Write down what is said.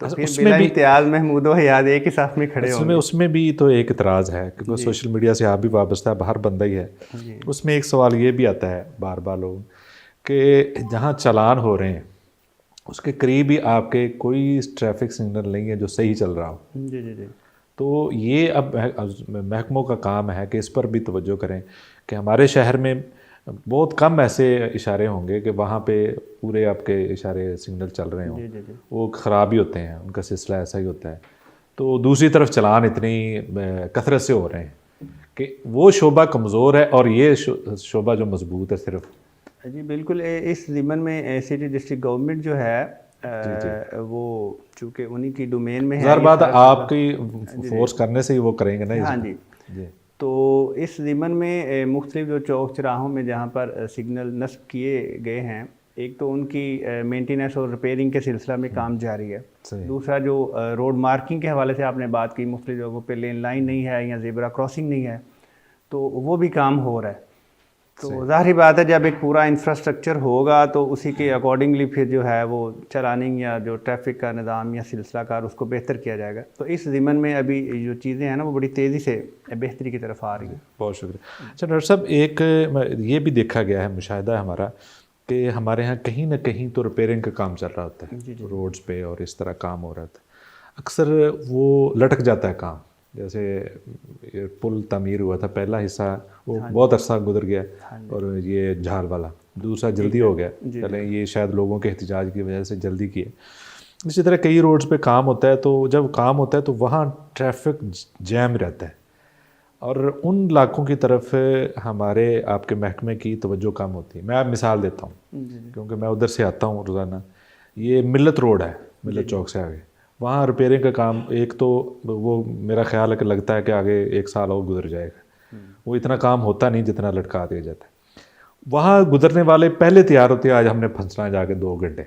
تو پھر اس میں بلا بھی امتیاز محمود و حیات ایک ہی صف میں کھڑے ہوں گے. اس میں بھی تو ایک اعتراض ہے کیونکہ سوشل میڈیا سے آپ بھی وابستہ ہے، ہر بندہ ہی ہے. جی اس میں ایک سوال یہ بھی آتا ہے بار بار لوگ کہ جہاں چلان ہو رہے ہیں اس کے قریب ہی آپ کے کوئی ٹریفک سگنل نہیں ہے جو صحیح چل رہا ہو. جی جی جی تو یہ اب محکموں کا کام ہے کہ اس پر بھی توجہ کریں کہ ہمارے شہر میں بہت کم ایسے اشارے ہوں گے کہ وہاں پہ پورے آپ کے اشارے سگنل چل رہے ہوں، جی جی جی وہ خراب ہی ہوتے ہیں، ان کا سلسلہ ایسا ہی ہوتا ہے. تو دوسری طرف چلان اتنی کثرت سے ہو رہے ہیں کہ وہ شعبہ کمزور ہے اور یہ شعبہ جو مضبوط ہے صرف. جی بالکل. اس ضمن میں سٹی ڈسٹرکٹ گورنمنٹ جو ہے جی وہ چونکہ انہی کی ڈومین میں ہے ظاہر یہ بات سارا آپ کی جی فورس کرنے سے ہی وہ کریں گے نا اس ہاں میں. جی. جی تو اس ضمن میں مختلف جو چوک چراہوں میں جہاں پر سگنل نصب کیے گئے ہیں، ایک تو ان کی مینٹیننس اور ریپیئرنگ کے سلسلہ میں کام جاری ہے. صحیح. دوسرا جو روڈ مارکنگ کے حوالے سے آپ نے بات کی، مختلف جگہوں پہ لین لائن نہیں ہے یا زیبرا کراسنگ نہیں ہے، تو وہ بھی کام ہو رہا ہے. تو ظاہری بات ہے جب ایک پورا انفراسٹرکچر ہوگا تو اسی کے اکارڈنگلی پھر جو ہے وہ چلاننگ یا جو ٹریفک کا نظام یا سلسلہ کار اس کو بہتر کیا جائے گا. تو اس ضمن میں ابھی جو چیزیں ہیں نا وہ بڑی تیزی سے بہتری کی طرف آ رہی ہیں. بہت شکریہ. اچھا ڈاکٹر صاحب، ایک یہ بھی دیکھا گیا ہے، مشاہدہ ہے ہمارا کہ ہمارے ہاں کہیں نہ کہیں تو ریپیئرنگ کا کام چل رہا ہوتا ہے روڈز پہ اور اس طرح کام ہو رہا تھا. اکثر وہ لٹک جاتا ہے کام. جیسے پل تعمیر ہوا تھا پہلا حصہ، وہ بہت عرصہ گزر گیا، اور یہ جھال والا دوسرا جلدی ہو گیا. چلیں یہ شاید لوگوں کے احتجاج کی وجہ سے جلدی کیے. اسی طرح کئی روڈز پہ کام ہوتا ہے، تو جب کام ہوتا ہے تو وہاں ٹریفک جیم رہتا ہے، اور ان علاقوں کی طرف ہمارے آپ کے محکمے کی توجہ کم ہوتی ہے. میں آپ مثال دیتا ہوں کیونکہ میں ادھر سے آتا ہوں روزانہ. یہ ملت روڈ ہے، ملت چوک سے آگے، وہاں ریپیئرنگ کا کام ایک تو وہ میرا خیال ہے کہ لگتا ہے کہ آگے 1 سال اور گزر جائے گا. وہ اتنا کام ہوتا نہیں جتنا لٹکا دیا جاتا ہے. وہاں گزرنے والے پہلے تیار ہوتے ہیں، آج ہم نے پھنسنا جا کے 2 گھنٹے.